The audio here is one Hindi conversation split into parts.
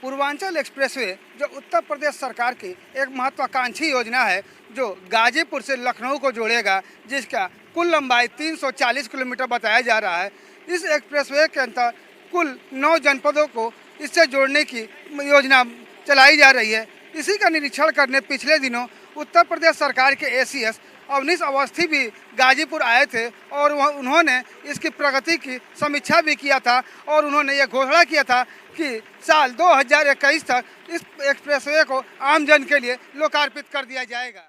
पूर्वांचल एक्सप्रेसवे जो उत्तर प्रदेश सरकार की एक महत्वाकांक्षी योजना है जो गाजीपुर से लखनऊ को जोड़ेगा, जिसका कुल लंबाई 340 किलोमीटर बताया जा रहा है। इस एक्सप्रेसवे के अंतर्गत कुल 9 जनपदों को इससे जोड़ने की योजना चलाई जा रही है। इसी का निरीक्षण करने पिछले दिनों उत्तर प्रदेश सरकार के एसीएस अवनीश अवस्थी भी गाजीपुर आए थे और उन्होंने इसकी प्रगति की समीक्षा भी किया था और उन्होंने ये घोषणा किया था कि साल 2021 तक इस एक्सप्रेसवे को आम जन के लिए लोकार्पित कर दिया जाएगा।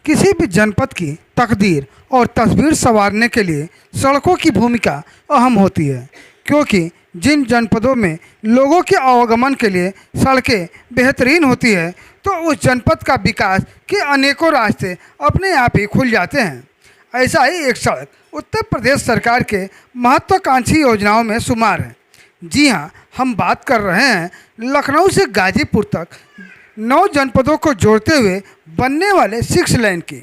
किसी भी जनपद की तकदीर और तस्वीर संवारने के लिए सड़कों की भूमिका अहम होती है, क्योंकि जिन जनपदों में लोगों के आवागमन के लिए सड़कें बेहतरीन होती है तो उस जनपद का विकास के अनेकों रास्ते अपने आप ही खुल जाते हैं। ऐसा ही एक सड़क उत्तर प्रदेश सरकार के महत्वाकांक्षी योजनाओं में शुमार है। जी हाँ, हम बात कर रहे हैं लखनऊ से गाजीपुर तक 9 जनपदों को जोड़ते हुए बनने वाले 6 लेन की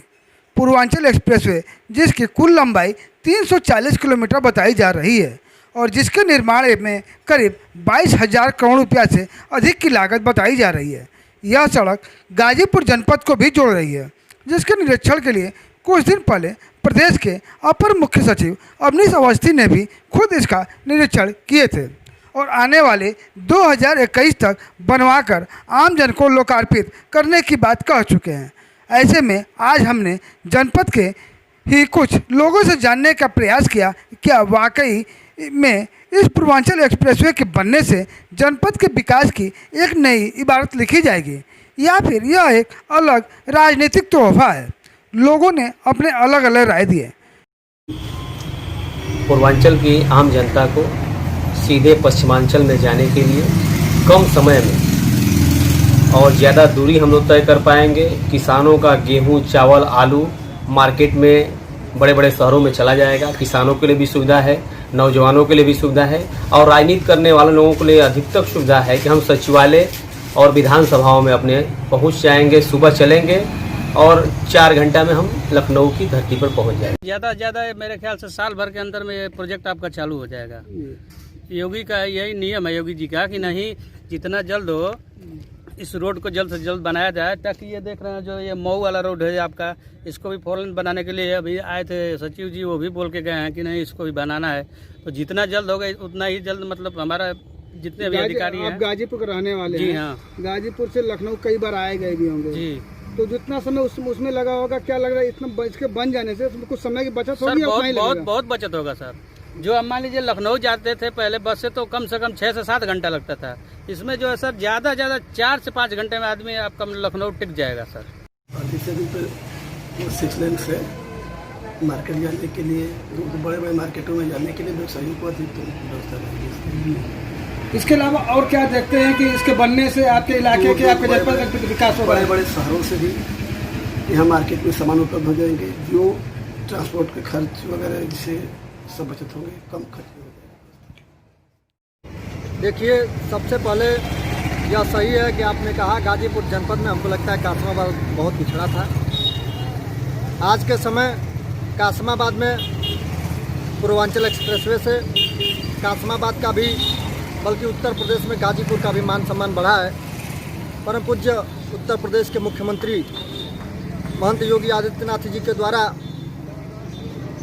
पूर्वांचल एक्सप्रेसवे, जिसकी कुल लंबाई 340 किलोमीटर बताई जा रही है और जिसके निर्माण में करीब 22,000 करोड़ रुपया से अधिक की लागत बताई जा रही है। यह सड़क गाजीपुर जनपद को भी जोड़ रही है, जिसके निरीक्षण के लिए कुछ दिन पहले प्रदेश के अपर मुख्य सचिव अवनीश अवस्थी ने भी खुद इसका निरीक्षण किए थे और आने वाले 2021 तक बनवाकर आम जन को लोकार्पित करने की बात कह चुके हैं। ऐसे में आज हमने जनपद के ही कुछ लोगों से जानने का प्रयास किया क्या वाकई में इस पूर्वांचल एक्सप्रेसवे के बनने से जनपद के विकास की एक नई इबारत लिखी जाएगी या फिर यह एक अलग राजनीतिक तोहफा है। लोगों ने अपने अलग अलग राय दिए। पूर्वांचल की आम जनता को सीधे पश्चिमांचल में जाने के लिए कम समय में और ज़्यादा दूरी हम लोग तय कर पाएंगे। किसानों का गेहूं, चावल, आलू मार्केट में बड़े बड़े शहरों में चला जाएगा। किसानों के लिए भी सुविधा है, नौजवानों के लिए भी सुविधा है और राजनीति करने वाले लोगों के लिए अधिकतर सुविधा है कि हम सचिवालय और विधानसभाओं में अपने पहुंच जाएंगे। सुबह चलेंगे और 4 घंटा में हम लखनऊ की धरती पर पहुंच जाएंगे। ज़्यादा से ज़्यादा मेरे ख्याल से साल भर के अंदर में ये प्रोजेक्ट आपका चालू हो जाएगा। योगी का यही नियम है, योगी जी का, कि नहीं जितना जल्द हो इस रोड को जल्द से जल्द बनाया जाए, ताकि ये देख रहे हैं जो ये मऊ वाला रोड है आपका, इसको भी 4 लेन बनाने के लिए अभी आए थे सचिव जी, वो भी बोल के गए हैं कि नहीं इसको भी बनाना है। तो जितना जल्द होगा उतना ही जल्द, मतलब हमारा जितने भी अधिकारी हैं। आप गाजीपुर के रहने वाले जी हैं। हाँ, गाजीपुर से लखनऊ कई बार आए गए भी होंगे जी। तो जितना समय उसमें लगा होगा, क्या लग रहा है इतना इसके बन जाने से उसमें कुछ समय की बचत होगी? सर बहुत बचत होगा सर। जो हम मान लीजिए लखनऊ जाते थे पहले बस से, तो कम से कम 6 से 7 घंटा लगता था। इसमें जो है सर ज़्यादा 4 से 5 घंटे में आदमी आपका लखनऊ टिक जाएगा सर। वो 6 लेन से मार्केट जाने के लिए, बड़े बड़े मार्केटों में जाने के लिए व्यवसायियों को अधिक व्यवस्था रहेगी। इसके अलावा और क्या देखते हैं कि इसके बनने से आपके इलाके के, आपके जनपद का विकास होगा? बड़े बड़े शहरों से भी यहाँ मार्केट में सामान उपलब्ध हो जाएंगे, जो ट्रांसपोर्ट के खर्च वगैरह जिससे सब बचत होंगे, कम खर्च होगा। देखिए, सबसे पहले यह सही है कि आपने कहा गाजीपुर जनपद में हमको लगता है कासमाबाद बहुत पिछड़ा था। आज के समय कासमाबाद में पूर्वांचल एक्सप्रेसवे से कासमाबाद का भी, बल्कि उत्तर प्रदेश में गाजीपुर का भी मान सम्मान बढ़ा है। परम पूज्य उत्तर प्रदेश के मुख्यमंत्री महंत योगी आदित्यनाथ जी के द्वारा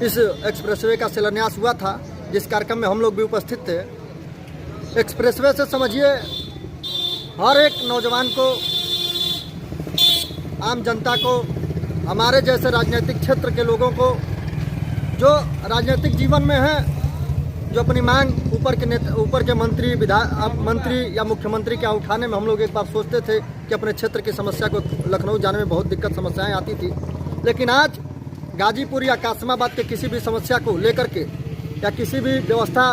इस एक्सप्रेसवे का शिलान्यास हुआ था, जिस कार्यक्रम में हम लोग भी उपस्थित थे। एक्सप्रेसवे से समझिए हर एक नौजवान को, आम जनता को, हमारे जैसे राजनीतिक क्षेत्र के लोगों को जो राजनीतिक जीवन में है, जो अपनी मांग ऊपर के मंत्री या मुख्यमंत्री के यहाँ उठाने में हम लोग एक बार सोचते थे कि अपने क्षेत्र की समस्या को, लखनऊ जाने में बहुत दिक्कत समस्याएं आती थी, लेकिन आज गाजीपुर या कासमाबाद के किसी भी समस्या को लेकर के या किसी भी व्यवस्था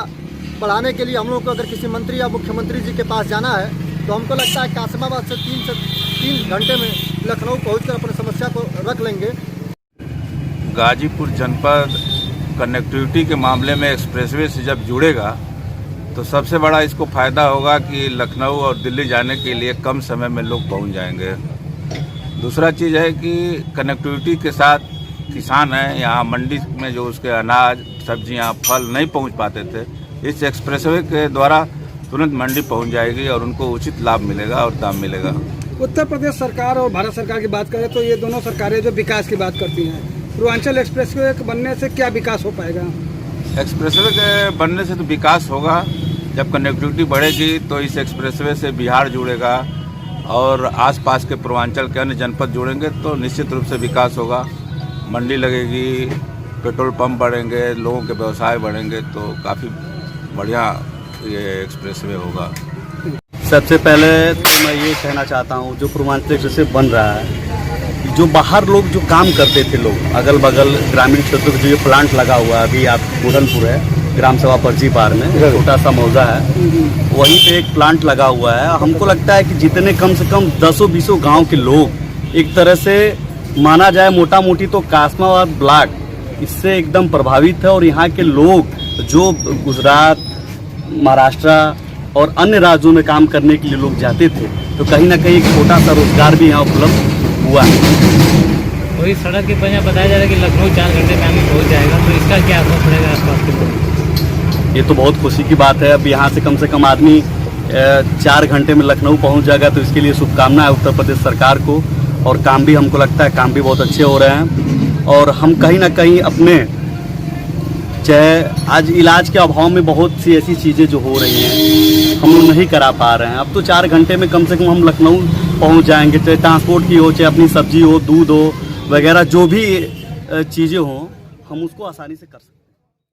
बढ़ाने के लिए हम लोग को अगर किसी मंत्री या मुख्यमंत्री जी के पास जाना है तो हमको लगता है कासमाबाद से 3 घंटे में लखनऊ पहुंचकर अपनी समस्या को रख लेंगे। गाजीपुर जनपद कनेक्टिविटी के मामले में एक्सप्रेसवे से जब जुड़ेगा तो सबसे बड़ा इसको फ़ायदा होगा कि लखनऊ और दिल्ली जाने के लिए कम समय में लोग पहुंच जाएंगे। दूसरा चीज़ है कि कनेक्टिविटी के साथ किसान हैं, यहाँ मंडी में जो उसके अनाज, सब्जियाँ, फल नहीं पहुंच पाते थे, इस एक्सप्रेसवे के द्वारा तुरंत मंडी पहुंच जाएगी और उनको उचित लाभ मिलेगा और दाम मिलेगा। उत्तर प्रदेश सरकार और भारत सरकार की बात करें तो ये दोनों सरकारें जो विकास की बात करती हैं, पूर्वांचल एक्सप्रेसवे के बनने से क्या विकास हो पाएगा? एक्सप्रेसवे के बनने से तो विकास होगा। जब कनेक्टिविटी बढ़ेगी तो इस एक्सप्रेसवे से बिहार जुड़ेगा और आसपास के पूर्वांचल के अन्य जनपद जुड़ेंगे तो निश्चित रूप से विकास होगा। मंडी लगेगी, पेट्रोल पंप बढ़ेंगे, लोगों के व्यवसाय बढ़ेंगे, तो काफ़ी बढ़िया ये एक्सप्रेसवे होगा। सबसे पहले तो मैं ये कहना चाहता हूँ, जो पूर्वांचल एक्सप्रेसवे बन रहा है, जो बाहर लोग जो काम करते थे, लोग अगल बगल ग्रामीण क्षेत्रों में जो ये प्लांट लगा हुआ है, अभी आप बुढ़नपुर है, ग्राम सभा पर्ची पार में छोटा सा मौजा है, वहीं पे एक प्लांट लगा हुआ है। हमको लगता है कि जितने कम से कम 10-20 गांव के लोग एक तरह से माना जाए मोटा मोटी तो कासमाबाद ब्लॉक इससे एकदम प्रभावित है। और यहाँ के लोग जो गुजरात, महाराष्ट्र और अन्य राज्यों में काम करने के लिए लोग जाते थे, तो कहीं ना कहीं एक छोटा सा रोजगार भी यहाँ उपलब्ध हुआ है। वही सड़क की वजह बताया जा रहा है कि लखनऊ 4 घंटे में हमें पहुँच जाएगा, तो इसका क्या असर पड़ेगा आसपास के लोगों? ये तो बहुत खुशी की बात है। अब यहाँ से कम आदमी 4 घंटे में लखनऊ पहुँच जाएगा, तो इसके लिए शुभकामनाएं उत्तर प्रदेश सरकार को। और काम भी हमको लगता है काम भी बहुत अच्छे हो रहे हैं। और हम कहीं ना कहीं अपने चाहे आज इलाज के अभाव में बहुत सी ऐसी चीज़ें जो हो रही हैं हम लोग नहीं करा पा रहे हैं, अब तो 4 घंटे में कम से कम हम लखनऊ पहुंच जाएंगे। चाहे ट्रांसपोर्ट की हो, चाहे अपनी सब्जी हो, दूध हो वगैरह, जो भी चीज़ें हों हम उसको आसानी से कर सकते हैं।